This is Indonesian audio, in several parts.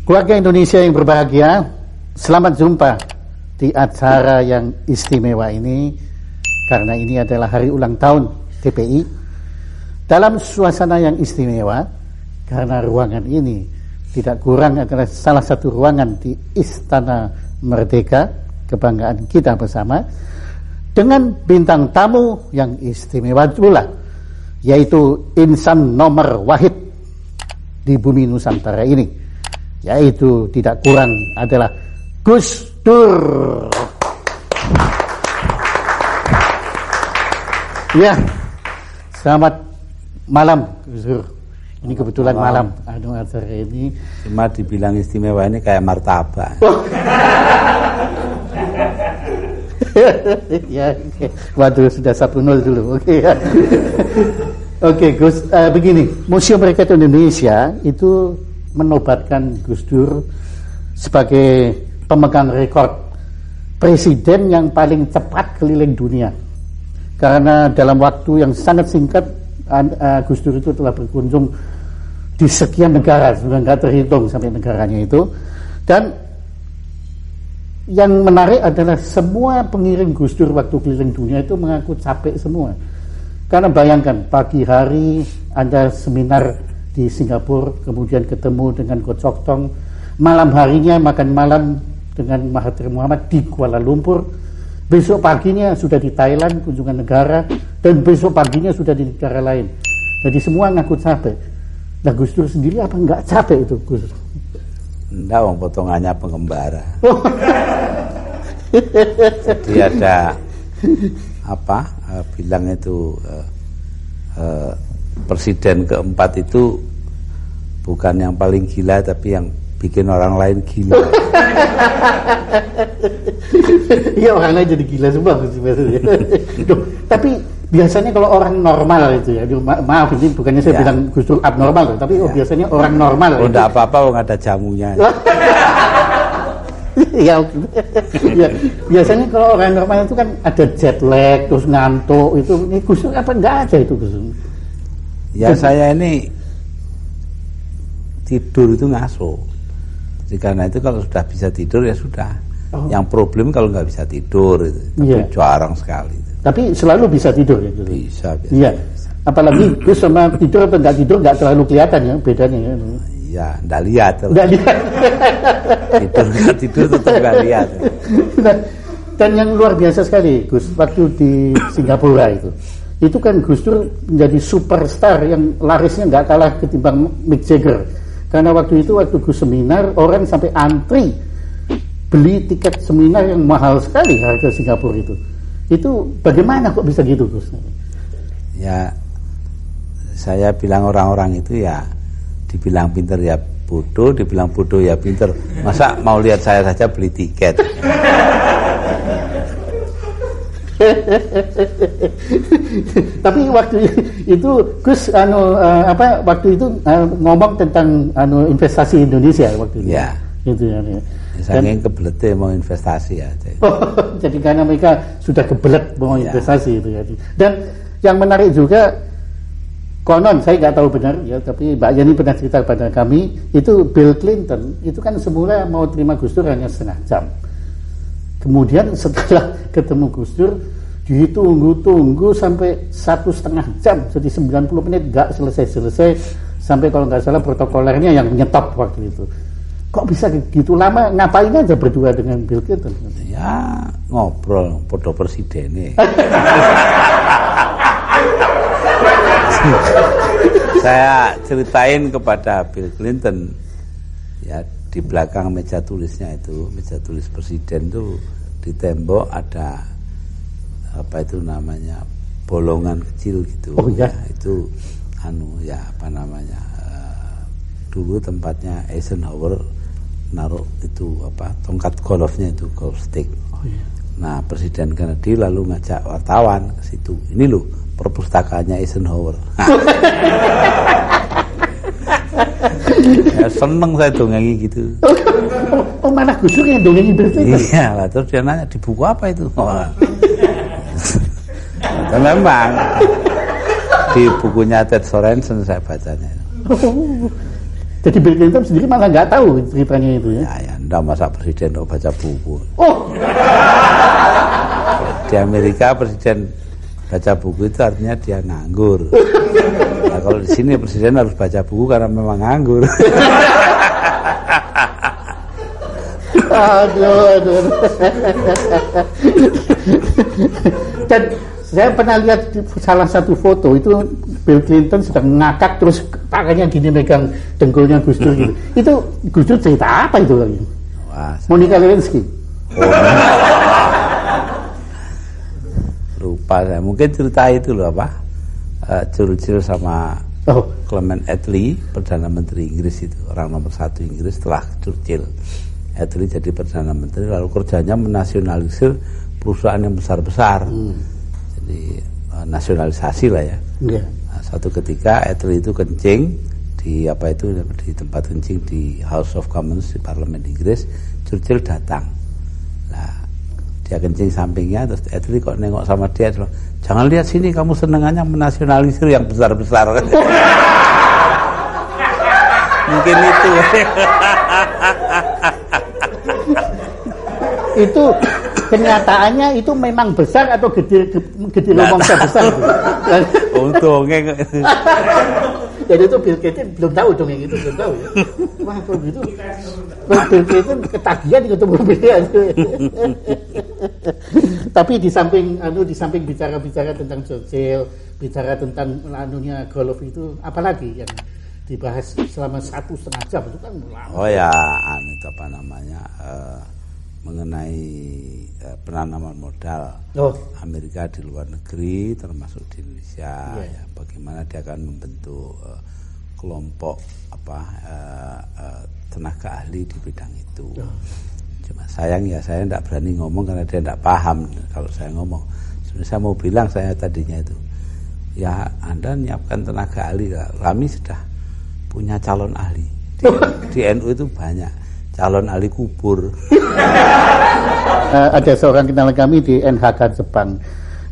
Keluarga Indonesia yang berbahagia, selamat jumpa di acara yang istimewa ini, karena ini adalah hari ulang tahun TPI. Dalam suasana yang istimewa, karena ruangan ini tidak kurang adalah salah satu ruangan di Istana Merdeka, kebanggaan kita bersama, dengan bintang tamu yang istimewa pula, yaitu insan nomor wahid di bumi Nusantara ini, yaitu tidak kurang adalah Gus Dur. Ya, selamat malam Gus Dur. Ini kebetulan malam acara ini. Cuma dibilang istimewa ini kayak martabak. Ya, waduh, sudah 1-0 dulu. Oke. Oke, Gus, begini, Museum Rakyat Indonesia itu menobatkan Gus Dur sebagai pemegang rekor presiden yang paling cepat keliling dunia. Karena dalam waktu yang sangat singkat, Gus Dur itu telah berkunjung di sekian negara, sudah nggak terhitung sampai negaranya itu. Dan yang menarik adalah semua pengiring Gus Dur waktu keliling dunia itu mengaku capek semua. Karena bayangkan, pagi hari Anda seminar di Singapura, kemudian ketemu dengan Go Chok Tong, malam harinya makan malam dengan Mahathir Muhammad di Kuala Lumpur, besok paginya sudah di Thailand kunjungan negara, dan besok paginya sudah di negara lain. Jadi semua ngaku capek. Nah, Gus Dur sendiri apa enggak capek itu, Gus? Enggak, potongannya pengembara. Jadi ada bilang itu presiden keempat itu bukan yang paling gila, tapi yang bikin orang lain gila. Iya, orang lain jadi gila semua. Tapi biasanya kalau orang normal itu ya, maaf ini bukannya saya bilang Gus Dur abnormal, tapi biasanya orang normal. Oh, enggak apa-apa, nggak ada jamunya. Ya, biasanya kalau orang normal itu kan ada jet lag, terus ngantuk itu. Ini Gus Dur apa enggak ada itu, Gus Dur? Ya, saya ini tidur itu ngaso. Jadi karena itu kalau sudah bisa tidur ya sudah. Yang problem kalau nggak bisa tidur itu. Tapi jarang sekali. Tapi selalu bisa tidur ya? Bisa. Iya. Apalagi Gus sama tidur atau nggak tidur nggak terlalu kelihatan ya bedanya ya. Iya, nggak lihat. Nggak lihat. tidur tetap nggak lihat. Dan yang luar biasa sekali, Gus, waktu di Singapura itu kan Gus Dur menjadi superstar yang larisnya nggak kalah ketimbang Mick Jagger. Karena waktu itu Gus seminar, orang sampai antri beli tiket seminar yang mahal sekali harga Singapura itu. Itu bagaimana kok bisa gitu, Gus? Ya, saya bilang orang-orang itu ya dibilang pinter ya bodoh, dibilang bodoh ya pinter. Masa mau lihat saya saja beli tiket? Tapi waktu itu Gus waktu itu ngomong tentang investasi Indonesia waktu itu. Ya. Itu ya. Saking kebeletnya mau investasi aja. Jadi karena mereka sudah kebelet mau investasi itu ya. Dan yang menarik juga, konon saya nggak tahu benar ya, tapi Mbak Yani pernah cerita pada kami, itu Bill Clinton itu kan semula mau terima Gus Dur hanya setengah jam. Kemudian setelah ketemu Gus Dur ditunggu sampai 1,5 jam, jadi 90 menit nggak selesai, sampai kalau nggak salah protokolernya yang nyetop waktu itu. Kok bisa gitu lama? Ngapain aja berdua dengan Bill Clinton? Ya ngobrol, podo presiden. Saya ceritain kepada Bill Clinton, ya di belakang meja tulisnya itu, meja tulis presiden itu di tembok ada apa itu namanya, bolongan kecil gitu. Oh ya, itu dulu tempatnya Eisenhower naruh itu tongkat golfnya itu, golf stick. Oh iya. Nah, Presiden Kennedy lalu ngajak wartawan ke situ. Ini loh perpustakaannya Eisenhower. Ya, seneng saya dongengi gitu. Oh, mana Gus Dur yang dongengi berarti? Iya lah, terus dia nanya di buku apa itu? Dan memang di bukunya Ted Sorensen saya bacanya. Jadi Bill Clinton sendiri malah nggak tahu ceritanya itu ya. Ya, enggak, masa presiden kok baca buku. Oh. Di Amerika presiden baca buku itu artinya dia nganggur. Nah, kalau di sini presiden harus baca buku karena memang nganggur. Aduh. Dan saya pernah lihat di salah satu foto itu Bill Clinton sedang ngakak terus tangannya gini megang dengkulnya Gus Dur gitu. Itu Gus Dur cerita apa itu lagi? Monica Lewinsky. Lupa saya. Mungkin cerita itu loh apa? Churchill sama Clement Attlee, Perdana Menteri Inggris itu, orang nomor 1 Inggris setelah Churchill. Attlee jadi Perdana Menteri, lalu kerjanya menasionalisir perusahaan yang besar-besar. Jadi nasionalisasi lah ya. Yeah. Nah, suatu ketika Attlee itu kencing di di tempat kencing di House of Commons di Parlemen Inggris. Churchill datang. Nah, dia kencing sampingnya, terus Attlee kok nengok sama dia, jangan lihat sini, kamu senengannya menasionalisir yang besar-besar. Mungkin itu. Itu kenyataannya itu memang besar atau gede lomongnya besar. Untungnya. Jadi itu Bill Clinton belum tahu dong yang itu, belum tahu ya. Wah, kalau gitu Bill Clinton ketagihan ketemu Bill. Tapi di samping bicara tentang Churchill, bicara tentang golf itu, apalagi yang dibahas selama 1,5 jam itu kan lama. Oh ya, itu apa namanya, mengenai penanaman modal Amerika di luar negeri termasuk di Indonesia, ya, bagaimana dia akan membentuk kelompok tenaga ahli di bidang itu. Cuma sayang ya, saya tidak berani ngomong karena dia tidak paham. Kalau saya ngomong, sebenarnya saya mau bilang, saya tadinya itu, ya Anda menyiapkan tenaga ahli, kami sudah punya calon ahli di NU itu banyak calon ahli kubur. Ada seorang kenalan kami di NHK Jepang,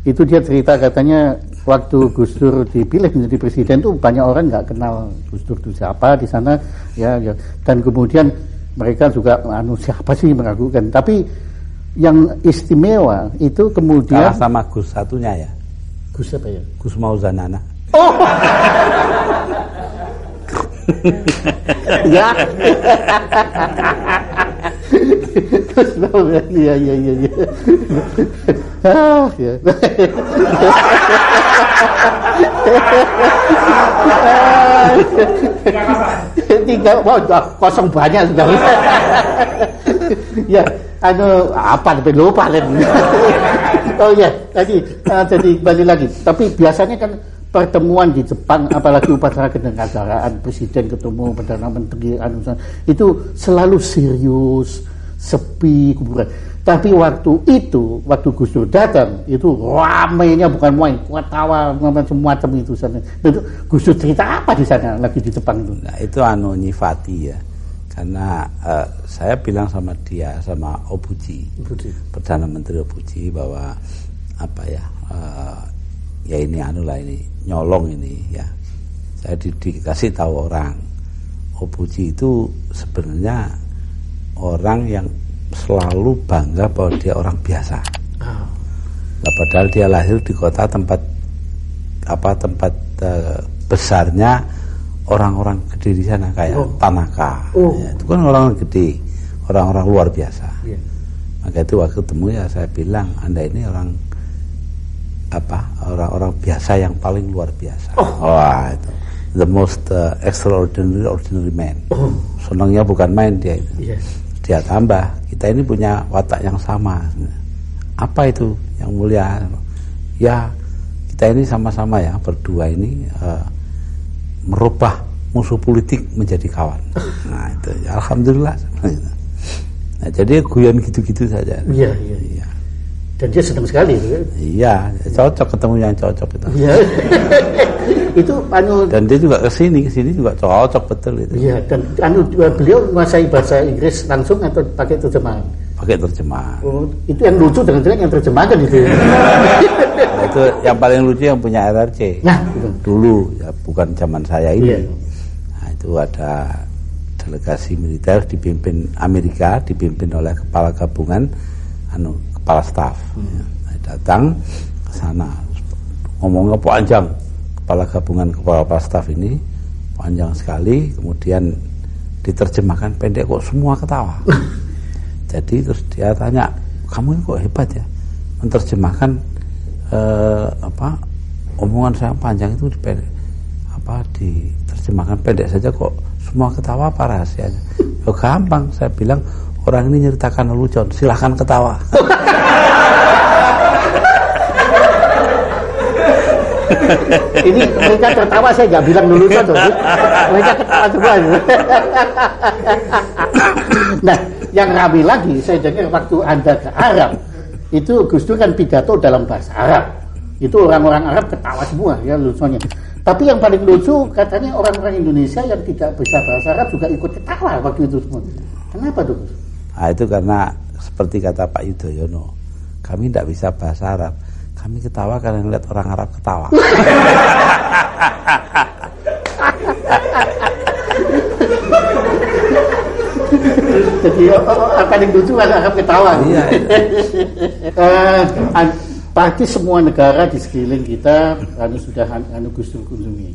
itu dia cerita katanya waktu Gus Dur dipilih menjadi presiden tuh banyak orang nggak kenal Gus Dur itu siapa di sana ya, dan kemudian mereka juga siapa sih meragukan, tapi yang istimewa itu kemudian kalah sama Gus satunya ya. Gus apa ya? Gus Mauzanana. Oh. Ya. Iya. Ah, ya. Tinggal, kosong banyak sudah. Ya, apa tapi lupa kan. Oh ya, tadi jadi balik lagi. Tapi biasanya kan pertemuan di Jepang, apalagi upacara kenegaraan presiden ketemu perdana menteri itu selalu serius, sepi, kuburan. Tapi waktu Gus Dur datang itu ramainya bukan main, tawa macam-macam itu sana. Itu Gus Dur cerita apa di sana lagi di Jepang itu? Nah, itu nyifati ya. Karena saya bilang sama dia, sama Obuchi. Perdana Menteri Obuchi, bahwa ya ini ini nyolong ini ya. Saya dikasih tahu orang, Obuchi itu sebenarnya orang yang selalu bangga bahwa dia orang biasa. Nah, padahal dia lahir di kota tempat besarnya orang-orang gede di sana kayak Tanaka. Ya, itu kan orang gede, orang-orang luar biasa. Maka itu waktu ketemu ya saya bilang, Anda ini orang biasa yang paling luar biasa. Wah, itu the most extraordinary man. Senangnya bukan main dia itu. Dia tambah, kita ini punya watak yang sama. Apa itu yang mulia? Ya, kita ini sama-sama ya berdua ini merubah musuh politik menjadi kawan. Nah itu ya, alhamdulillah. Nah, jadi guyon gitu-gitu saja. Iya. Dan dia senang sekali itu kan? Iya, cocok ketemu yang cocok itu. Iya. Itu dan dia juga kesini juga cocok betul itu. Iya, dan beliau menguasai bahasa Inggris langsung atau pakai terjemahan? Pakai terjemahan. Oh, itu yang lucu dengan yang terjemahkan itu. Nah, itu yang paling lucu yang punya RRC. Nah, itu. Dulu ya, bukan zaman saya ini. Iya. Nah, itu ada delegasi militer dipimpin Amerika, dipimpin oleh kepala gabungan, kepala staf. Datang ke sana, ngomongnya panjang. Kepala gabungan, kepala staf ini panjang sekali, kemudian diterjemahkan pendek, kok semua ketawa. Jadi terus dia tanya, kamu ini kok hebat ya, menerjemahkan omongan saya panjang itu diterjemahkan pendek saja kok semua ketawa, apa rahasianya? Ya gampang, saya bilang orang ini nyeritakan lelucon, silahkan ketawa. Ini mereka tertawa, saya nggak bilang lelucon tuh. Mereka ketawa semua. Nah, yang ramai lagi saya dengar waktu Anda ke Arab, itu Gus Dur kan pidato dalam bahasa Arab. Itu orang-orang Arab ketawa semua ya lucunya. Tapi yang paling lucu katanya orang-orang Indonesia yang tidak bisa bahasa Arab juga ikut ketawa waktu itu semua. Kenapa tuh, Gus? Nah, itu karena seperti kata Pak Yudhoyono, kami tidak bisa bahasa Arab. Kami ketawa karena melihat orang Arab ketawa. Jadi akan yang lucu kan Arab ketawa. Iya. Pasti semua negara di sekeliling kita sudah Gus Dur kunjungi.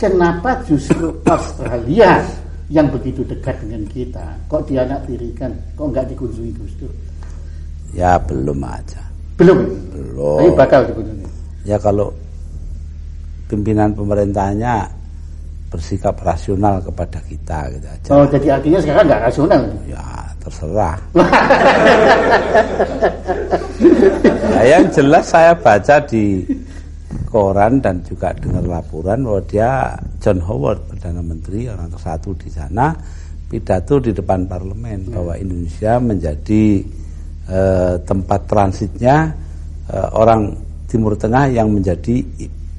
Kenapa justru Australia yang begitu dekat dengan kita kok dianaktirikan, kok nggak dikunjungi Gus Dur? Ya belum aja. Belum. Tapi bakal dikunjungi. Ya kalau pimpinan pemerintahnya bersikap rasional kepada kita gitu aja. Oh, jadi artinya sekarang nggak rasional? Ya terserah. Nah, yang jelas saya baca di koran dan juga dengar laporan bahwa dia, John Howard, Perdana Menteri, orang tersatu di sana, pidato di depan parlemen bahwa Indonesia menjadi tempat transitnya orang Timur Tengah yang menjadi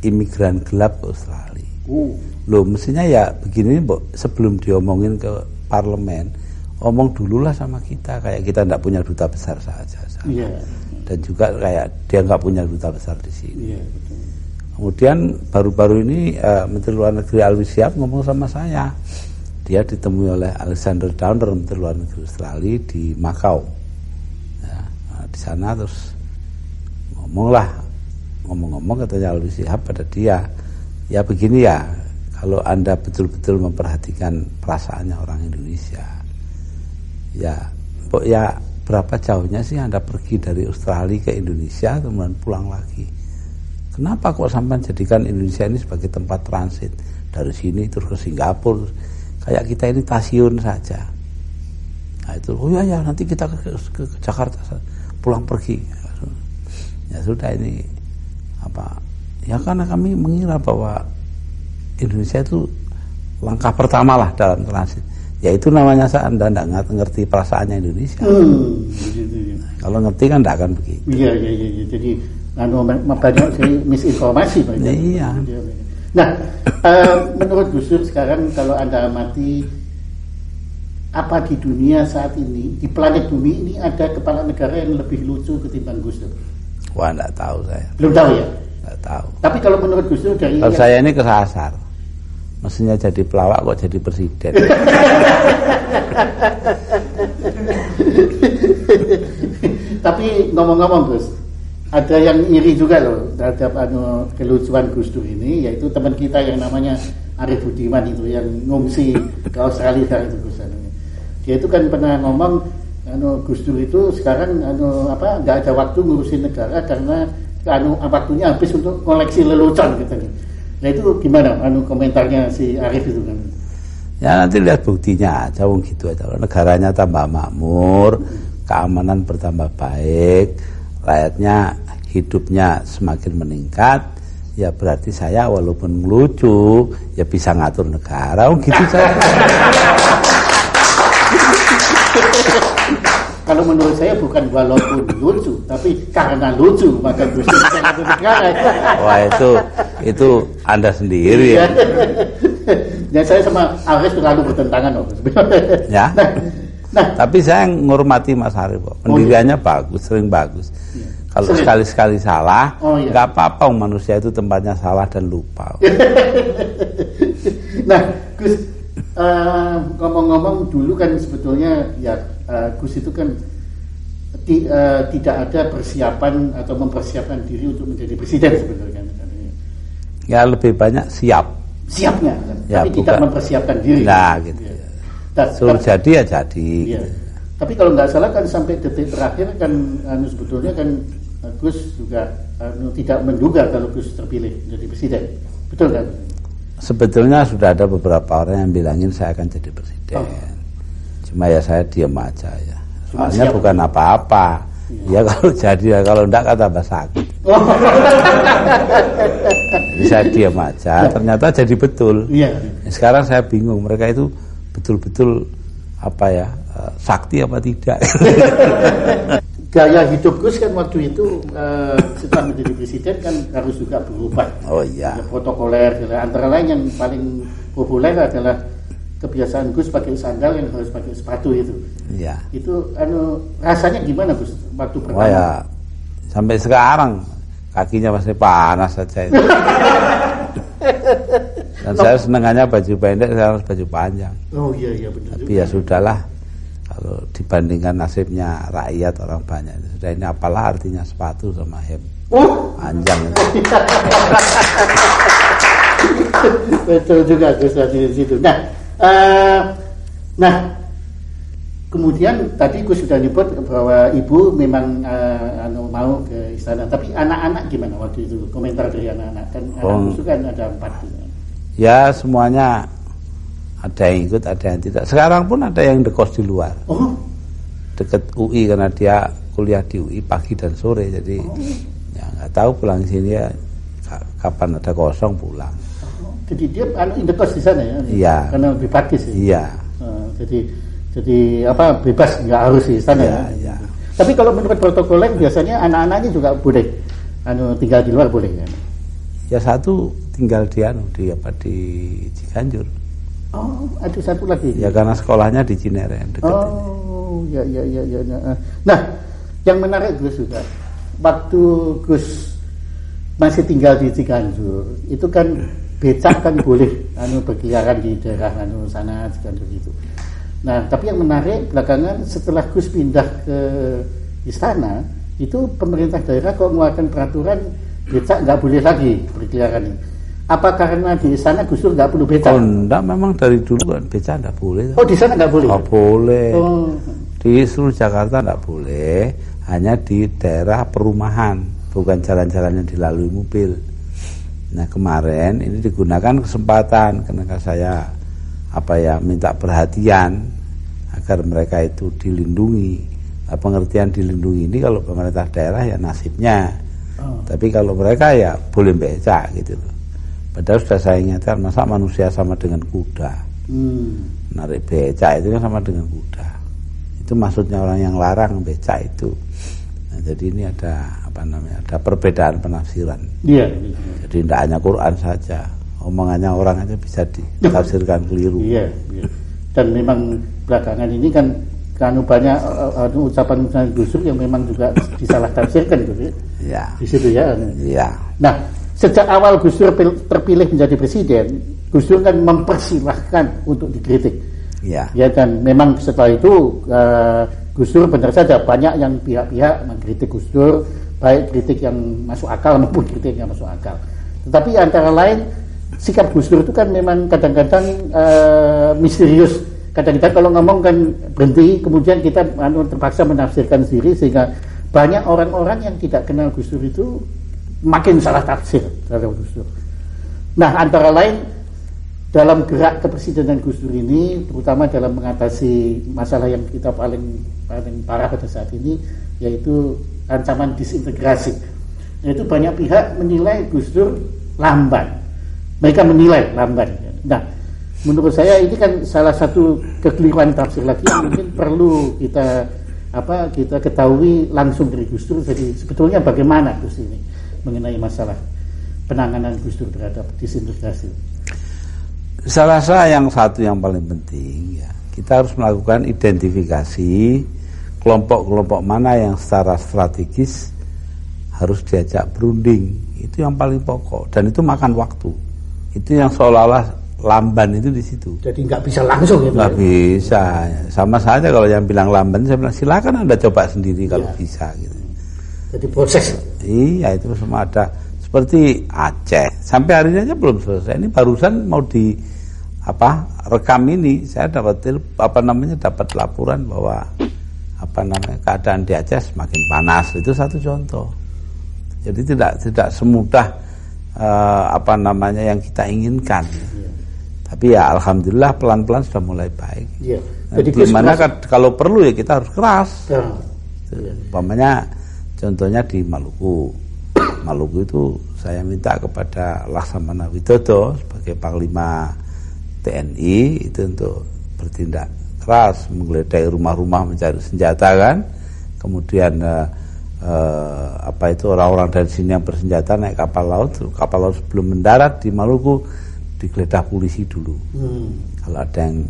imigran gelap ke Australia. Loh, mestinya ya begini, sebelum diomongin ke parlemen, omong dululah sama kita, kayak kita tidak punya duta besar saja. Dan juga kayak dia nggak punya duta besar di sini. Kemudian baru-baru ini Menteri Luar Negeri Alwi Siap ngomong sama saya. Dia ditemui oleh Alexander Downer, Menteri Luar Negeri Australia di Macau. Ya, di sana terus ngomong-ngomong katanya Alwi Siap pada dia, ya begini ya, kalau Anda betul-betul memperhatikan perasaannya orang Indonesia, ya berapa jauhnya sih Anda pergi dari Australia ke Indonesia kemudian pulang lagi? Kenapa kok sampai jadikan Indonesia ini sebagai tempat transit dari sini terus ke Singapura, kayak kita ini stasiun saja? Nah itu, oh ya nanti kita ke Jakarta pulang pergi. Ya sudah, ini ya karena kami mengira bahwa Indonesia itu langkah pertama lah dalam transit. Ya itu namanya Anda tidak ngerti perasaannya Indonesia. Nah, kalau ngerti kan tidak akan begitu. Iya. Jadi banyak misinformasi. Iya. Nah, menurut Gus Dur sekarang kalau Anda amati, apa di dunia saat ini, di planet bumi ini ada kepala negara yang lebih lucu ketimbang Gus Dur? Wah, tidak tahu saya. Belum tahu ya? Tidak tahu. Tapi kalau menurut Gus Dur dari... Kalau saya ini kesasar. Mestinya jadi pelawak kok jadi presiden. Tapi ngomong-ngomong Gus, ada yang iri juga loh terhadap kelucuan Gus Dur ini, yaitu teman kita yang namanya Arif Budiman itu yang ngungsi ke Australia itu Gus. Dia itu kan pernah ngomong Gus Dur itu sekarang nggak ada waktu ngurusin negara karena waktunya habis untuk koleksi lelucon gitu. Nah itu gimana komentarnya si Arif itu kan? Ya nanti lihat buktinya aja, gitu aja. Negaranya tambah makmur, keamanan bertambah baik, rakyatnya hidupnya semakin meningkat, ya berarti saya walaupun lucu ya bisa ngatur negara, gitu saya. Kalau menurut saya bukan walaupun lucu, tapi karena lucu maka bisa ngatur negara. Wah itu Anda sendiri ya. Ya saya sama Arif terlalu bertentangan loh. Ya. Nah, tapi saya menghormati Mas Arif kok. Pendiriannya bagus, sering bagus. Ya. Kalau sekali-sekali salah, nggak apa-apa, manusia itu tempatnya salah dan lupa. Nah, Gus, ngomong-ngomong dulu kan sebetulnya ya Gus itu kan tidak ada persiapan atau mempersiapkan diri untuk menjadi presiden sebetulnya. Ya lebih banyak siapnya kan? Ya, tapi tidak mempersiapkan diri. Nah gitu. Ya. Suruh jadi ya jadi. Iya. Gitu. Tapi kalau nggak salah kan sampai detik terakhir kan sebetulnya kan Gus juga tidak menduga kalau Gus terpilih menjadi presiden, betul kan? Sebetulnya sudah ada beberapa orang yang bilangin saya akan jadi presiden. Cuma ya saya diam aja ya. Soalnya bukan apa-apa. Ya kalau jadi ya, kalau enggak kan tambah sakit. Jadi saya diam aja. Ternyata jadi betul. Sekarang saya bingung mereka itu betul-betul apa ya, sakti apa tidak. Gaya hidup Gus kan waktu itu setelah menjadi presiden kan harus juga berubah. Oh iya. Protokoler, antara lain yang paling populer adalah kebiasaan Gus pakai sandal yang harus pakai sepatu itu. Iya. Itu rasanya gimana Gus waktu pertama? Oh ya, sampai sekarang kakinya masih panas saja itu. Dan saya senangannya baju pendek, saya harus baju panjang. Oh iya benar. Tapi ya sudahlah. Kalau dibandingkan nasibnya rakyat orang banyak, sudah ini apalah artinya sepatu sama hem panjang itu. Betul juga Gus di situ. Nah, kemudian tadi Gus sudah nyebut bahwa ibu memang mau ke istana. Tapi anak-anak gimana waktu itu? Komentar dari anak-anak kan anak Gus kan ada 4. Ya semuanya. Ada yang ikut, ada yang tidak. Sekarang pun ada yang ngekos di luar. Dekat UI karena dia kuliah di UI pagi dan sore. Jadi ya nggak tahu pulang sini ya kapan ada kosong pulang. Jadi dia ngekos di sana ya? Iya. Karena lebih praktis ya? Iya. Jadi apa bebas nggak harus di sana ya? Iya. Tapi kalau menurut protokoler biasanya anak-anaknya juga boleh tinggal di luar boleh kan? Ya satu tinggal di Ciganjur. Oh, ada satu lagi. Ya karena sekolahnya di Cinere dekat ini. Oh, ya. Nah, yang menarik Gus juga, waktu Gus masih tinggal di Ciganjur, itu kan becak kan boleh berkeliaran di daerah sana Ciganjur itu. Nah, tapi yang menarik belakangan setelah Gus pindah ke istana, itu pemerintah daerah kok mengeluarkan peraturan becak nggak boleh lagi berkeliaran ini. Apa karena di sana Gus Dur nggak perlu becak? Oh enggak, memang dari dulu kan becak nggak boleh. Oh di sana nggak boleh? Nggak boleh. Oh. Di seluruh Jakarta nggak boleh, hanya di daerah perumahan, bukan jalan-jalan yang dilalui mobil. Nah kemarin ini digunakan kesempatan karena saya minta perhatian agar mereka itu dilindungi. Nah, pengertian dilindungi ini kalau pemerintah daerah ya nasibnya. Tapi kalau mereka ya boleh becak gitu loh. Padahal sudah saya ingatkan, masa manusia sama dengan kuda. Narik becak itu kan sama dengan kuda. Itu maksudnya orang yang larang becak itu. Nah, jadi ini ada ada perbedaan penafsiran. Iya. Jadi tidak hanya Quran saja, omongannya orang aja bisa ditafsirkan keliru. Iya. Dan memang belakangan ini kan banyak ucapan Gus Dur yang memang juga disalah tafsirkan gitu ya. Iya. Di situ ya. Iya. Nah, sejak awal Gus Dur terpilih menjadi presiden, Gus Dur kan mempersilahkan untuk dikritik. Iya. Ya, dan memang setelah itu Gus Dur benar saja banyak yang pihak-pihak mengkritik Gus Dur, baik kritik yang masuk akal maupun kritik yang masuk akal. Tetapi antara lain sikap Gus Dur itu kan memang kadang-kadang misterius. Kadang-kadang kalau ngomong kan berhenti, kemudian kita terpaksa menafsirkan sendiri sehingga banyak orang-orang yang tidak kenal Gus Dur itu makin salah tafsir terhadap Gus Dur. Nah, antara lain dalam gerak kepresidenan Gus Dur ini, terutama dalam mengatasi masalah yang kita paling parah pada saat ini, yaitu ancaman disintegrasi. Yaitu banyak pihak menilai Gus Dur lamban. Mereka menilai lamban. Nah, menurut saya ini kan salah satu kekeliruan tafsir lagi yang mungkin perlu kita ketahui langsung dari Gus Dur. Jadi sebetulnya bagaimana Gus ini mengenai masalah penanganan Gus Dur terhadap disintegrasi? Saya rasa yang satu yang paling penting ya, kita harus melakukan identifikasi kelompok-kelompok mana yang secara strategis harus diajak berunding. Itu yang paling pokok dan itu makan waktu. Itu yang seolah-olah lamban itu di situ. Jadi nggak bisa langsung gitu. Nggak bisa. Sama saja kalau yang bilang lamban, saya bilang silakan Anda coba sendiri kalau bisa gitu. Jadi proses. Iya, itu semua ada. Seperti Aceh, sampai hari ini aja belum selesai. Ini barusan mau rekam ini, saya dapat dapat laporan bahwa keadaan di Aceh semakin panas. Itu satu contoh. Jadi tidak semudah yang kita inginkan. Tapi ya alhamdulillah pelan-pelan sudah mulai baik. Ya. Jadi dimana kalau perlu ya kita harus keras. Umpamanya contohnya di Maluku. Maluku itu saya minta kepada Laksamana Widodo sebagai Panglima TNI itu untuk bertindak keras, menggeledah rumah-rumah mencari senjata kan. Kemudian orang-orang dari sini yang bersenjata naik kapal laut sebelum mendarat di Maluku digeledah polisi dulu. Kalau ada yang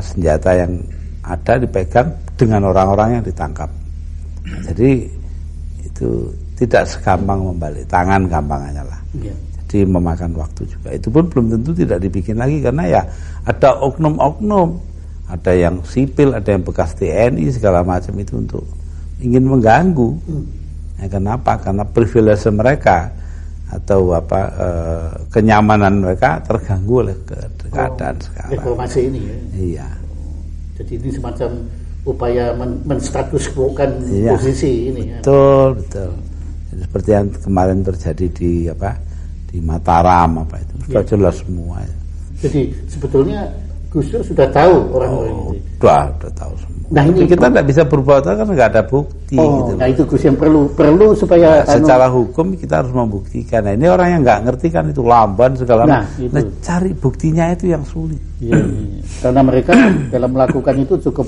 senjata yang ada dipegang dengan orang-orang yang ditangkap. Jadi itu tidak segampang membalik tangan gampangnya lah. Jadi memakan waktu juga. Itu pun belum tentu tidak dibikin lagi karena ya ada oknum-oknum, ada yang sipil, ada yang bekas TNI segala macam itu untuk ingin mengganggu. Ya, kenapa? Karena privilege mereka atau kenyamanan mereka terganggu oleh keadaan sekarang. Reformasi ini ya. Iya. Jadi ini semacam upaya menstatus quo-kan posisi ini. Betul. Jadi seperti yang kemarin terjadi di Mataram sudah jelas semua. Jadi sebetulnya Gus Dur sudah tahu orang-orang itu. Sudah tahu semua. Nah, ini kita tidak bisa berbuat kan nggak ada bukti. Gitu. Nah itu Gus yang perlu supaya secara hukum kita harus membuktikan. Nah, ini orang yang nggak ngerti kan itu lamban segala macam. Nah, cari buktinya itu yang sulit. Iya. Karena mereka dalam melakukan itu cukup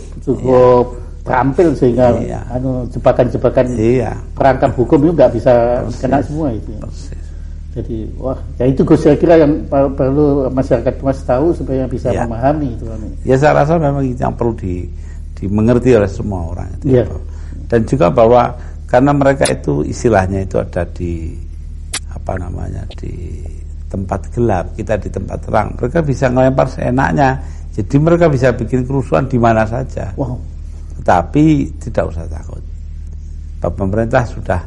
terampil sehingga jebakan-jebakan perangkap hukum itu nggak bisa kena semua itu. Persis. Jadi itu Gus saya kira yang perlu masyarakat Mas tahu supaya bisa memahami itu. Ya saya rasa memang itu yang perlu dimengerti oleh semua orang itu. Dan juga bahwa karena mereka itu istilahnya itu ada di di tempat gelap, kita di tempat terang. Mereka bisa ngelempar seenaknya. Jadi mereka bisa bikin kerusuhan di mana saja. Tetapi tidak usah takut. Pemerintah sudah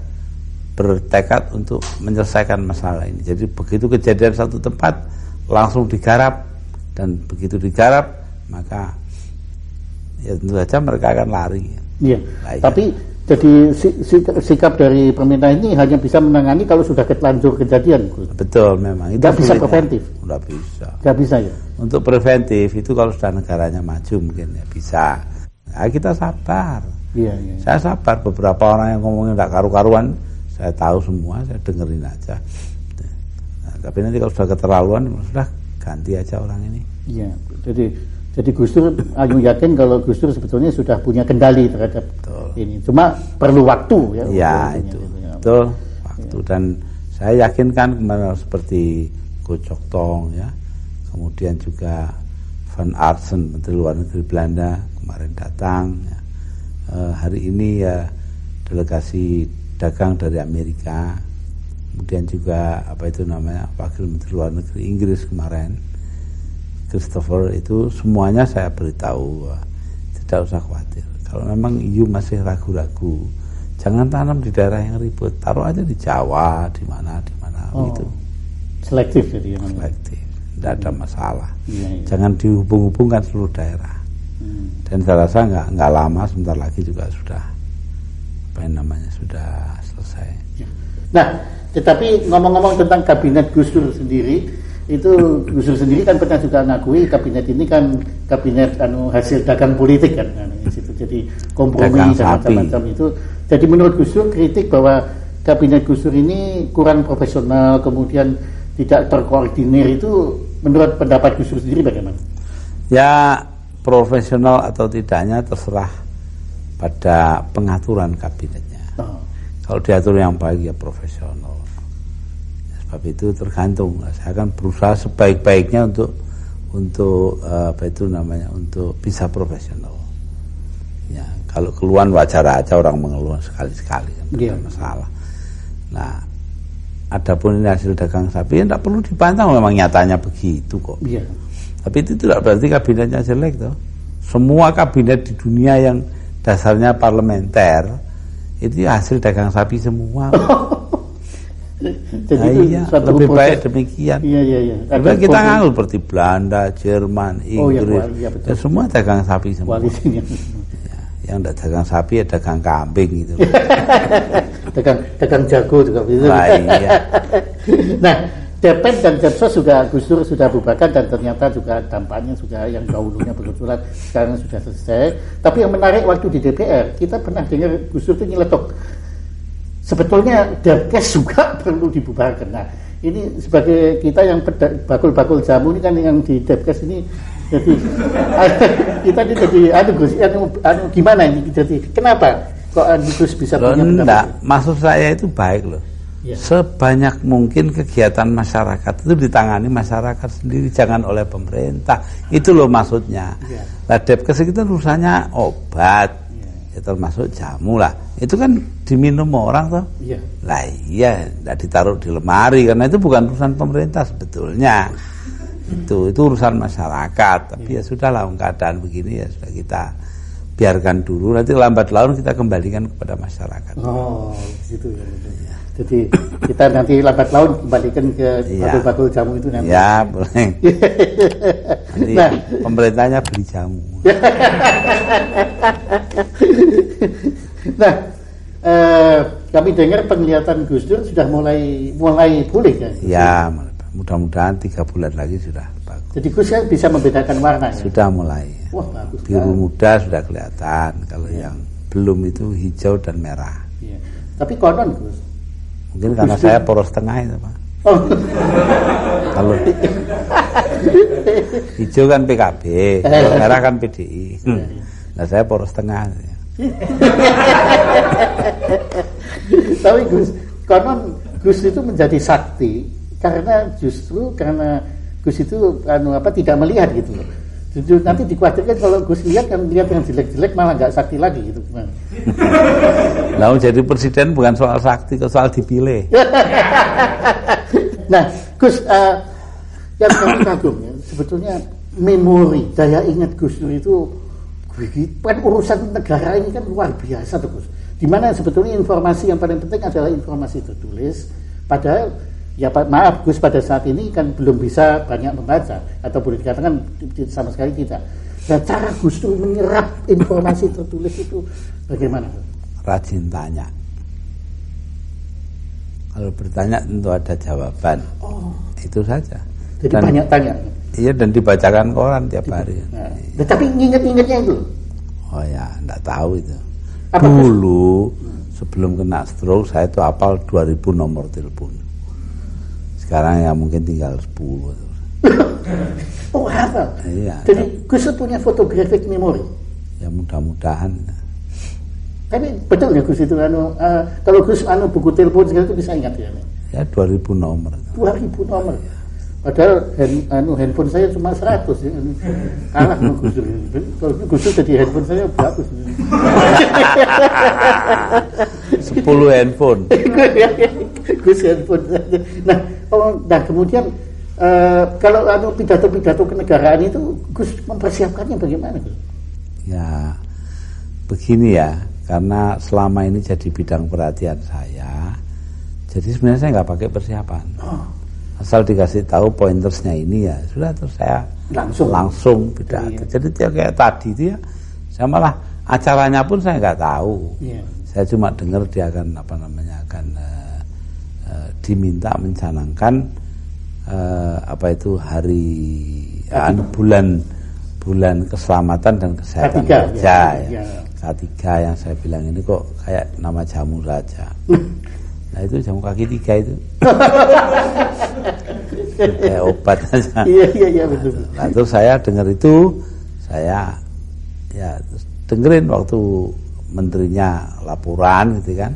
bertekad untuk menyelesaikan masalah ini. Jadi begitu kejadian satu tempat langsung digarap, dan begitu digarap maka ya tentu saja mereka akan lari. Iya. Tapi jadi sikap dari pemerintah ini hanya bisa menangani kalau sudah terlanjur kejadian. Betul, memang. Tidak bisa preventif. Tidak bisa. Tidak bisa ya. Untuk preventif itu kalau sudah negaranya maju mungkin ya bisa. Nah, kita sabar. Iya. Saya sabar. Beberapa orang yang ngomongin tidak karu-karuan, saya tahu semua, saya dengerin aja. Nah, tapi nanti kalau sudah keterlaluan, sudah ganti aja orang ini. Iya. Jadi Gus Dur yakin kalau Gus Dur sebetulnya sudah punya kendali terhadap ini. Cuma perlu waktu ya. Ya itu. Betul. Waktu dan saya yakinkan kemarin seperti Go Chok Tong ya. Kemudian juga Van Artsen, Menteri Luar Negeri Belanda kemarin datang ya. Hari ini ya delegasi dagang dari Amerika. Kemudian juga Wakil Menteri Luar Negeri Inggris kemarin, Christopher, itu semuanya saya beritahu, tidak usah khawatir. Kalau memang EU masih ragu-ragu, jangan tanam di daerah yang ribut, taruh aja di Jawa, di mana gitu. Selektif jadi. Selektif, tidak ada masalah. Jangan dihubung-hubungkan seluruh daerah. Dan saya rasa nggak lama, sebentar lagi juga sudah selesai. Nah, tetapi ngomong-ngomong tentang kabinet Gus Dur sendiri, itu Gus Dur sendiri kan pernah juga ngakui kabinet ini kan kabinet hasil dagang politik kan, jadi kompromi dan macam-macam itu. Jadi menurut Gus Dur kritik bahwa kabinet Gus Dur ini kurang profesional, kemudian tidak terkoordinir, itu menurut pendapat Gus Dur sendiri bagaimana? Ya, profesional atau tidaknya terserah pada pengaturan kabinetnya. Kalau diatur yang baik ya profesional. Sebab itu tergantung. Saya akan berusaha sebaik-baiknya untuk untuk bisa profesional. Ya, kalau keluhan wajar aja orang mengeluh sekali-sekali, tidak masalah. Nah, adapun ini hasil dagang sapi, tidak perlu dipantang, memang nyatanya begitu kok. Tapi itu tidak berarti kabinetnya jelek toh. Semua kabinet di dunia yang dasarnya parlementer itu hasil dagang sapi semua. Jadi iya, lebih baik demikian. Iya. Kita nganggur seperti Belanda, Jerman, Inggris, ya, semua dagang sapi semua. Ya, yang tidak dagang sapi ya dagang kambing gitu. dagang jago juga gitu. Nah, iya. Nah, DPN dan Depsos sudah Gus Dur sudah bubarkan dan ternyata juga dampaknya sudah yang dahulunya bergusuran sekarang sudah selesai. Tapi yang menarik waktu di DPR kita pernah dengar Gus Dur itu nyeletuk. Sebetulnya Depkes juga perlu dibubarkan. Nah, ini sebagai kita yang bakul-bakul jamu ini kan yang di Depkes ini jadi kita ini jadi gimana ini jadi kenapa kok Gus bisa punya pendapat? Maksud saya itu baik loh. Ya. Sebanyak mungkin kegiatan masyarakat itu ditangani masyarakat sendiri, jangan oleh pemerintah. Itu loh maksudnya. Ya. Lah Depkes itu urusannya obat, ya, termasuk jamu lah. Itu kan diminum orang toh. Ya. Lah iya, tidak ditaruh di lemari karena itu bukan urusan pemerintah sebetulnya. Itu urusan masyarakat. Tapi ya sudahlah, keadaan begini ya sudah kita biarkan dulu. Nanti lambat laun kita kembalikan kepada masyarakat. Oh, gitu ya. Jadi kita nanti lambat laun kembalikan ke bakul-bakul jamu itu nanti. Ya, boleh. Nanti pemerintahnya beli jamu. Nah, kami dengar penglihatan Gus Dur sudah mulai pulih kan? Ya, mudah-mudahan 3 bulan lagi sudah bagus. Jadi Gus kan bisa membedakan warna. Sudah mulai. Wah, bagus. Biru muda sudah kelihatan. Kalau yang belum itu hijau dan merah. Ya. Tapi konon Gus. Mungkin karena saya poros tengah itu Pak. Oh. Kalau hijau kan PKB, merah kan PDI. Nah saya poros tengah. Tapi konon Gus itu menjadi sakti karena Gus itu tidak melihat gitu loh. Nanti dikhawatirkan kalau Gus lihat yang jelek-jelek malah nggak sakti lagi gitu. Lalu jadi presiden bukan soal sakti, soal dipilih. Nah, Gus, yang kami kagum ya, sebetulnya memori, daya ingat Gus Dur itu kan urusan negara ini kan luar biasa tuh Gus. Dimana sebetulnya informasi yang paling penting adalah informasi tertulis, padahal ya maaf Gus pada saat ini kan belum bisa banyak membaca atau boleh dikatakan sama sekali tidak. Dan cara Gus Dur menyerap informasi tertulis itu bagaimana? Rajin tanya. Kalau bertanya tentu ada jawaban. Oh. Itu saja. Jadi banyak tanya. Iya, dan dibacakan koran tiap hari. Nah, tapi inget-ingetnya itu? Oh ya, enggak tahu itu. Apa dulu sebelum kena stroke saya itu hafal 2000 nomor telepon. Sekarang ya mungkin tinggal 10. Oh hafal? Iya. Jadi Gus punya photographic memory? Ya mudah-mudahan. Tapi betul ya Gus itu kalau Gus buku telepon segala itu bisa ingat ya? Ya 2000 nomor. 2000 nomor. Padahal handphone saya cuma 100 ya. Kalah sama Gus Dur. Kalau Gus Dur jadi handphone saya bagus. 10 handphone. Gus handphone saja. Nah kemudian kalau pidato-pidato kenegaraan itu Gus mempersiapkannya bagaimana Gus? Ya begini ya, karena selama ini jadi bidang perhatian saya, jadi sebenarnya saya nggak pakai persiapan. Asal dikasih tahu pointersnya ini ya sudah, terus saya langsung pidato. Iya. Jadi kayak tadi itu ya, saya malah acaranya pun saya nggak tahu. Iya. Saya cuma dengar dia akan diminta mencanangkan hari bulan keselamatan dan kesehatan kerja ya. K3 yang saya bilang ini kok kayak nama jamu saja. Nah itu jamu kaki 3 itu. Kayak obat saja. Iya betul. Nah terus saya dengar itu, saya ya dengerin waktu menterinya laporan gitu kan.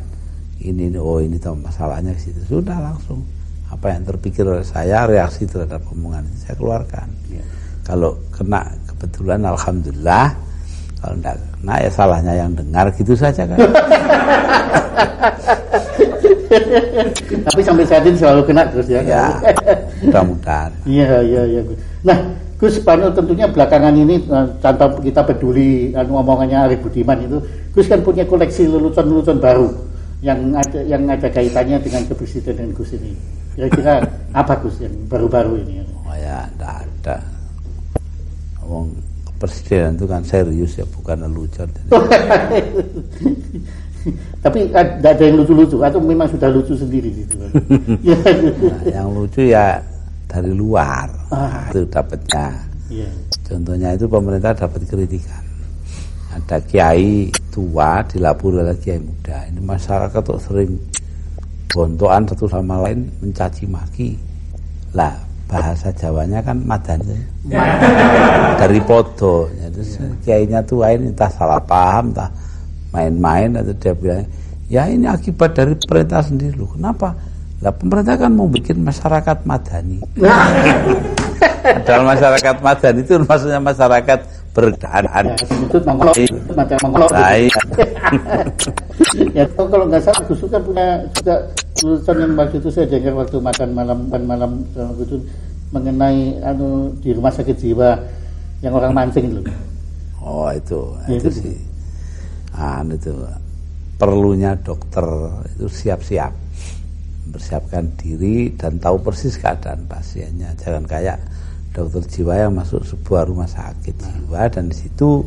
Ini tahu masalahnya ke situ. Sudah langsung apa yang terpikir oleh saya, reaksi terhadap omongan itu saya keluarkan. Ya. Kalau kena kebetulan alhamdulillah, kalau enggak kena ya salahnya yang dengar, gitu saja kan. Tapi sampai saat ini selalu kena terus ya. Ya, mudah-mudahan. Iya. Nah, Gus Pano tentunya belakangan ini tanpa kita peduli omongannya Arif Budiman itu, Gus kan punya koleksi lelucon-lelucon baru yang ada kaitannya dengan kepresidenan Gus ini. Kira-kira apa Gus yang baru-baru ini? Oh ya, enggak ada. Ngomong kepresidenan itu kan serius ya, bukan lelucon. Tapi ada yang lucu-lucu atau memang sudah lucu sendiri gitu? Nah, yang lucu ya dari luar itu dapatnya. Yeah. Contohnya itu pemerintah dapat kritikan. Ada kiai tua dilapor oleh kiai muda. Ini masyarakat tuh sering bontokan satu sama lain mencaci maki. Lah bahasa Jawanya kan madani. Dari podo. Jadi kiainya tua ini entah salah paham, entah main-main atau dia bilang, ya ini akibat dari pemerintah sendiri loh. Kenapa? Lah pemerintah kan mau bikin masyarakat madani. Padahal masyarakat madani itu maksudnya masyarakat berkeadaan. Ya kalau nggak salah Gus kan punya juga tulisan yang waktu itu saya dengar waktu makan malam itu mengenai di rumah sakit jiwa yang orang mancing itu. Oh itu sih. Itu perlunya dokter itu siap-siap. Mempersiapkan diri dan tahu persis keadaan pasiennya. Jangan kayak dokter jiwa yang masuk sebuah rumah sakit jiwa dan di situ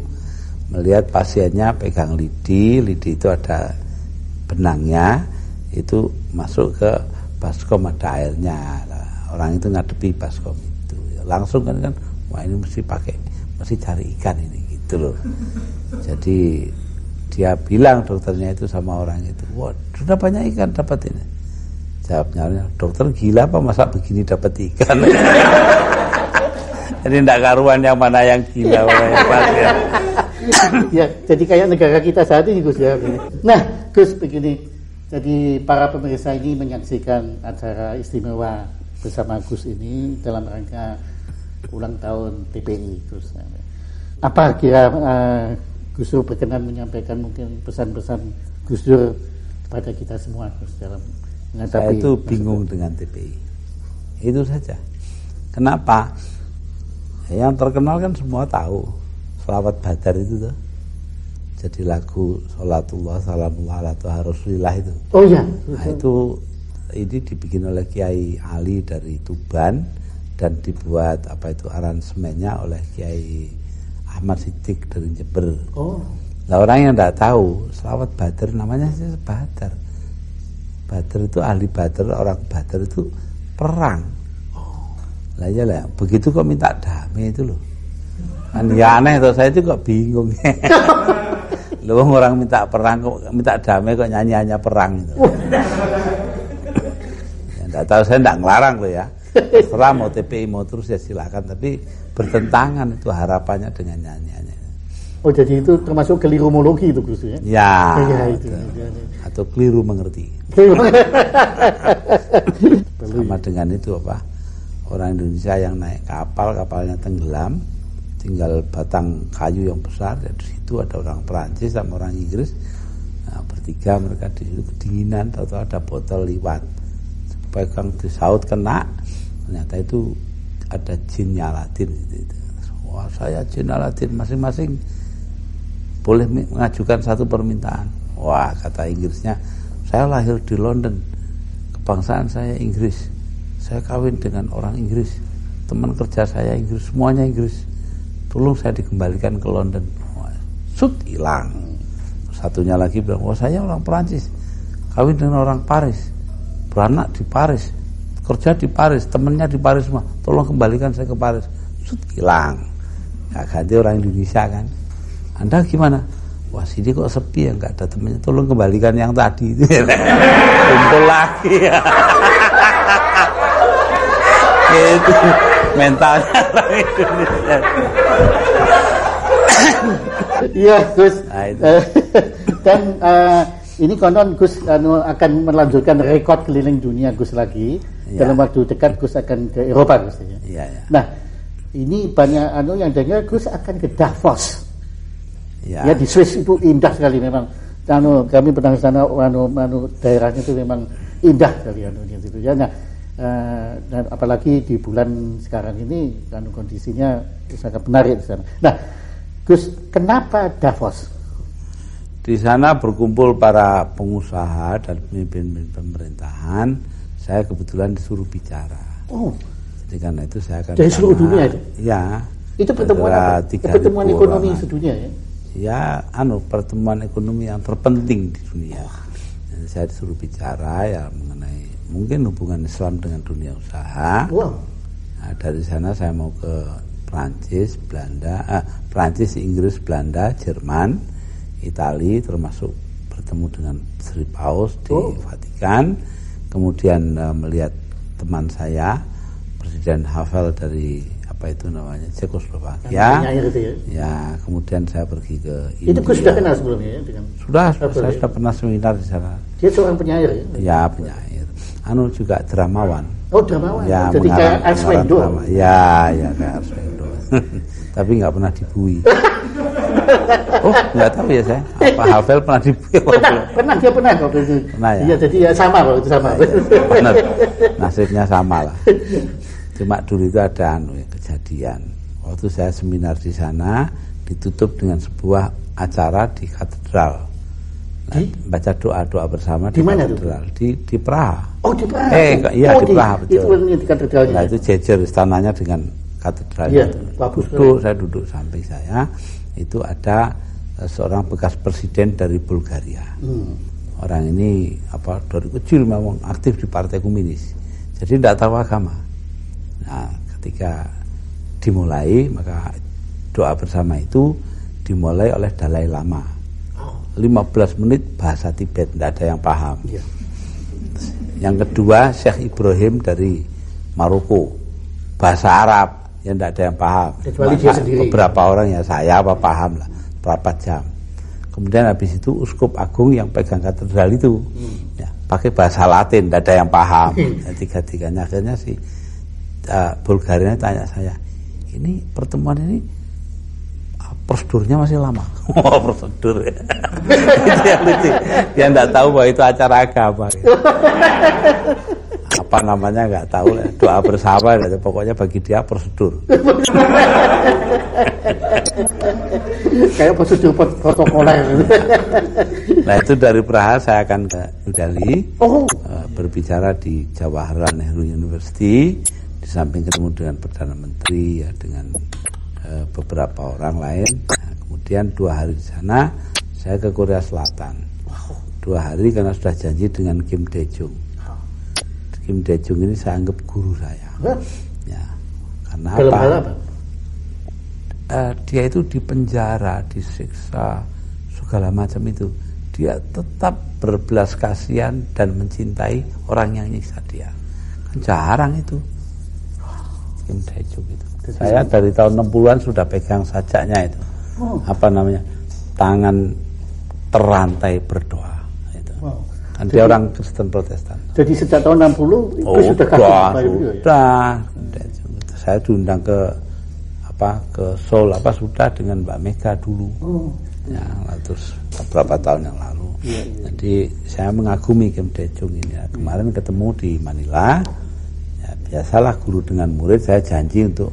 melihat pasiennya pegang lidi itu ada benangnya, itu masuk ke baskom ada airnya. Nah, orang itu ngadepi baskom itu langsung kan wah ini mesti cari ikan ini gitu loh. Jadi dia bilang dokternya itu sama orang itu, wah sudah banyak ikan dapat ini. Jawabnya, dokter gila apa masa begini dapat ikan? Jadi tidak karuan yang mana yang gila, mana yang pasien. Ya, jadi kayak negara kita saat ini Gus ya. Nah, Gus begini, jadi para pemirsa ini menyaksikan acara istimewa bersama Gus ini dalam rangka ulang tahun TPI Gus. Apa kira Gus Dur berkenan menyampaikan mungkin pesan-pesan Gus Dur kepada kita semua Gus dalam saya itu bingung dengan TPI. Itu saja. Kenapa? Yang terkenal kan semua tahu. Sholawat Badar itu tuh. Jadi lagu Sholatullah Salamullah ala Rasulillah itu. Oh iya. Nah, itu ini dibikin oleh Kiai Ali dari Tuban dan dibuat aransemennya oleh Kiai Ahmad Siddiq dari Jember. Oh. Nah, orang yang tidak tahu Sholawat Badar namanya sih Badar. Badar itu ahli Badar, orang Badar itu perang. Lah ya lah, begitu kok minta damai itu loh. Kan ya aneh tuh, saya itu kok bingung. Loh orang minta perang kok minta damai kok nyanyi perang itu. Ya, enggak tahu, saya enggak ngelarang loh ya. Terserah mau TPI mau terus ya silakan, tapi bertentangan itu harapannya dengan nyanyiannya. Oh jadi itu termasuk kelirumologi itu Gus ya? Ya itu. Atau keliru mengerti. Sama dengan itu orang Indonesia yang naik kapalnya tenggelam, tinggal batang kayu yang besar, dan di situ ada orang Perancis sama orang Inggris. Nah, bertiga mereka di situ kedinginan, tahu-tahu ada botol liwat, pegang di saut kena, ternyata itu ada jinnya Aladin gitu. Wah saya jin Aladin, masing-masing boleh mengajukan satu permintaan. Wah kata Inggrisnya, saya lahir di London, kebangsaan saya Inggris, saya kawin dengan orang Inggris, teman kerja saya Inggris, semuanya Inggris, tolong saya dikembalikan ke London. Wah, hilang. Satunya lagi bilang, saya orang Perancis, kawin dengan orang Paris, beranak di Paris, kerja di Paris, temennya di Paris semua, tolong kembalikan saya ke Paris. Hilang. Nah, ganti orang Indonesia kan. Anda gimana? Wah sini kok sepi ya, nggak ada temennya, tolong kembalikan yang tadi itu. Kumpul lagi ya. Itu mentalnya orang Indonesia. Iya Gus. Nah, Dan ini konon Gus akan melanjutkan rekor keliling dunia Gus lagi. Ya. Dalam waktu dekat Gus akan ke Eropa Gus ya. Iya, ya. Nah ini banyak yang dengar Gus akan ke Davos. Ya di Swiss itu indah sekali memang. Kami pernah ke sana, daerahnya itu memang indah sekali gitu ya. Nah, Dan apalagi di bulan sekarang ini kan kondisinya sangat menarik di sana. Nah, Gus, kenapa Davos? Di sana berkumpul para pengusaha dan pemimpin pemerintahan. Saya kebetulan disuruh bicara. Oh, jadi karena itu saya akan dari seluruh dunia itu? Ya. Itu pertemuan apa? Pertemuan ekonomi sedunia ya? Ya, pertemuan ekonomi yang terpenting di dunia. Jadi saya disuruh bicara ya mengenai mungkin hubungan Islam dengan dunia usaha. Wow. Nah, dari sana saya mau ke Prancis, Inggris, Belanda, Jerman, Italia, termasuk bertemu dengan Sri Paus di Vatikan. Kemudian melihat teman saya, Presiden Havel dari Cekoslovakia. Ya, kemudian saya pergi ke India. Itu sudah kenal sebelumnya ya dengan saya sudah pernah seminar di sana. Dia seorang penyair ya? Ya, penyair. Juga dramawan. Oh, dramawan. Ya, jadi kayak Arswendo. Ya, kayak Arswendo. Tapi nggak pernah dibui. Oh, nggak tahu ya saya. Apa Havel pernah dibui? Pernah dia pernah waktu itu. Pernah ya. Iya, jadi ya sama waktu itu sama. Benar. Nasibnya sama lah. Cuma dulu itu ada kejadian. Waktu saya seminar di sana ditutup dengan sebuah acara di katedral. Baca doa-doa bersama di katedral di Praha. Oh, di Praha. Iya, di Praha betul. Itu di katedralnya. Nah, itu jejer istananya dengan katedral itu. Saya duduk samping saya itu ada seorang bekas presiden dari Bulgaria. Orang ini dari kecil memang aktif di Partai Komunis. Jadi tidak tahu agama. Nah, ketika dimulai maka doa bersama itu dimulai oleh Dalai Lama. 15 menit bahasa Tibet, tidak ada yang paham. Yang kedua Syekh Ibrahim dari Maroko, bahasa Arab, yang tidak ada yang paham. Kecuali dia sendiri. Beberapa orang ya saya paham lah, berapa jam. Kemudian habis itu Uskup Agung yang pegang katedral itu ya, pakai bahasa Latin, tidak ada yang paham. Tiga-tiganya akhirnya Bulgaria tanya saya, ini pertemuan ini prosedurnya masih lama. Prosedur ya. Itu yang lucu. Dia tidak tahu bahwa itu acara agama. Apa namanya nggak tahu. Doa bersama, pokoknya bagi dia prosedur. Kayak prosedur protokoler. Nah, itu dari Praha saya akan ke New Delhi. Berbicara di Jawaharlal Nehru University. Di samping ketemu dengan Perdana Menteri ya, dengan beberapa orang lain. Nah, kemudian 2 hari di sana saya ke Korea Selatan. 2 hari karena sudah janji dengan Kim Dae-jung. Kim Dae-jung ini saya anggap guru saya. Ya, karena apa? Dia itu dipenjara, disiksa, segala macam itu. Dia tetap berbelas kasihan dan mencintai orang yang nyiksa dia. Kan jarang itu. Kim Dae-jung itu. Saya dari tahun 60-an sudah pegang sajaknya itu. Tangan terantai berdoa itu. Kan dia orang Kristen Protestan. Jadi sejak tahun 60 itu sudah sudah. Saya diundang ke Seoul sudah dengan Mbak Mega dulu. Ya, terus beberapa tahun yang lalu. Jadi saya mengagumi Kim Dae-jung ini. Ya. Kemarin ketemu di Manila. Ya, biasalah guru dengan murid, saya janji untuk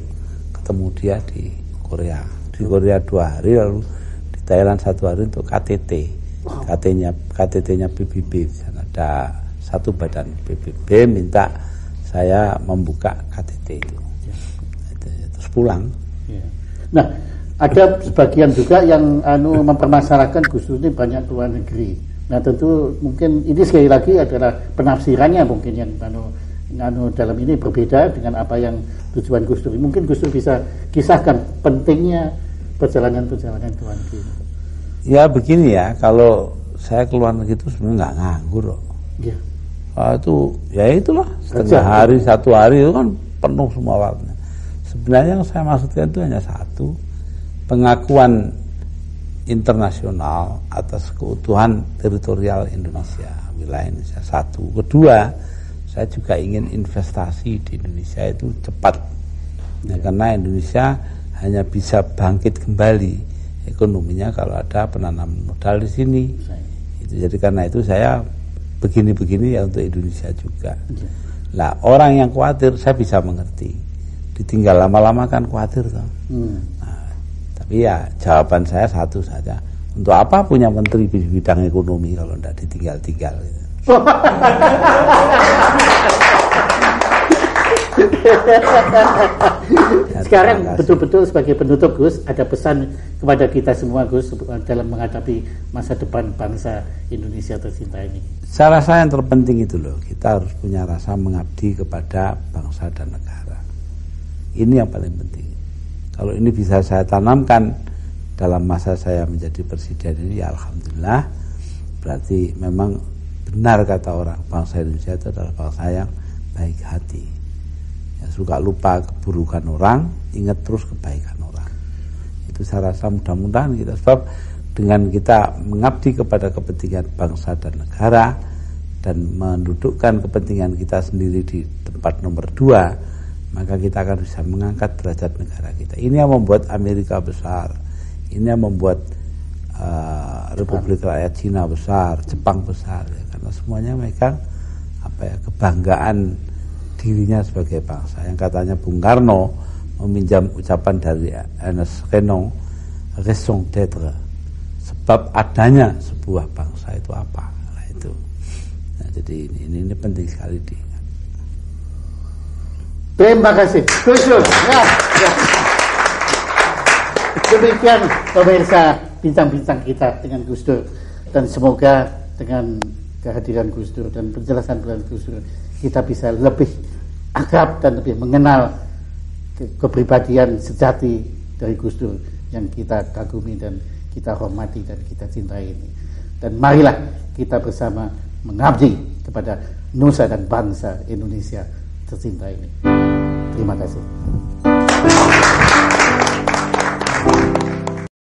ketemu dia di Korea. Di Korea 2 hari, lalu di Thailand 1 hari untuk KTT. KTT-nya PBB. Ada satu badan PBB minta saya membuka KTT itu. Terus pulang. Nah, ada sebagian juga yang mempermasalahkan Gus Dur ini banyak ke luar negeri. Nah, tentu mungkin ini sekali lagi adalah penafsirannya mungkin yang dalam ini berbeda dengan apa yang tujuan Gus Dur. Mungkin Gus Dur bisa kisahkan pentingnya perjalanan-perjalanan ke luar negeri. Ya begini ya, kalau saya ke luar negeri itu sebenarnya nggak nganggur kok. Ya. Itu ya itulah setengah hari, 1 hari itu kan penuh semua waktunya. Sebenarnya yang saya maksudkan itu hanya satu, pengakuan internasional atas keutuhan teritorial Indonesia, wilayah Indonesia. 1. Kedua, saya juga ingin investasi di Indonesia itu cepat. Karena Indonesia hanya bisa bangkit kembali ekonominya kalau ada penanaman modal di sini. Jadi karena itu saya begini-begini ya untuk Indonesia juga. Lah orang yang khawatir saya bisa mengerti. Ditinggal lama-lama kan khawatir toh. Nah, tapi ya jawaban saya satu saja. Untuk apa punya menteri di bidang ekonomi kalau tidak ditinggal-tinggal gitu. Sekarang betul-betul sebagai penutup Gus, ada pesan kepada kita semua Gus dalam menghadapi masa depan bangsa Indonesia tercinta ini. Saya rasa yang terpenting itu loh, kita harus punya rasa mengabdi kepada bangsa dan negara. Ini yang paling penting. Kalau ini bisa saya tanamkan dalam masa saya menjadi presiden ini, ya alhamdulillah, berarti memang benar kata orang, bangsa Indonesia itu adalah bangsa yang baik hati. Ya, suka lupa keburukan orang, ingat terus kebaikan orang. Itu saya rasa mudah-mudahan kita, sebab dengan kita mengabdi kepada kepentingan bangsa dan negara dan mendudukkan kepentingan kita sendiri di tempat nomor 2, maka kita akan bisa mengangkat derajat negara kita. Ini yang membuat Amerika besar, ini yang membuat Republik Rakyat Cina besar, Jepang besar, ya, karena semuanya memegang kebanggaan dirinya sebagai bangsa. Yang katanya Bung Karno meminjam ucapan dari Ernest Renan, raison d'être, sebab adanya sebuah bangsa itu apa? Nah, itu. Nah, jadi ini penting sekali diingat. Terima kasih. Gus Dur. Ya. Demikian pemirsa bincang-bincang kita dengan Gus Dur, dan semoga dengan kehadiran Gus Dur dan penjelasan Gus Dur kita bisa lebih akrab dan lebih mengenal kepribadian sejati dari Gus Dur yang kita kagumi dan kita hormati dan kita cintai ini. Dan marilah kita bersama mengabdi kepada nusa dan bangsa Indonesia tercinta ini. Terima kasih.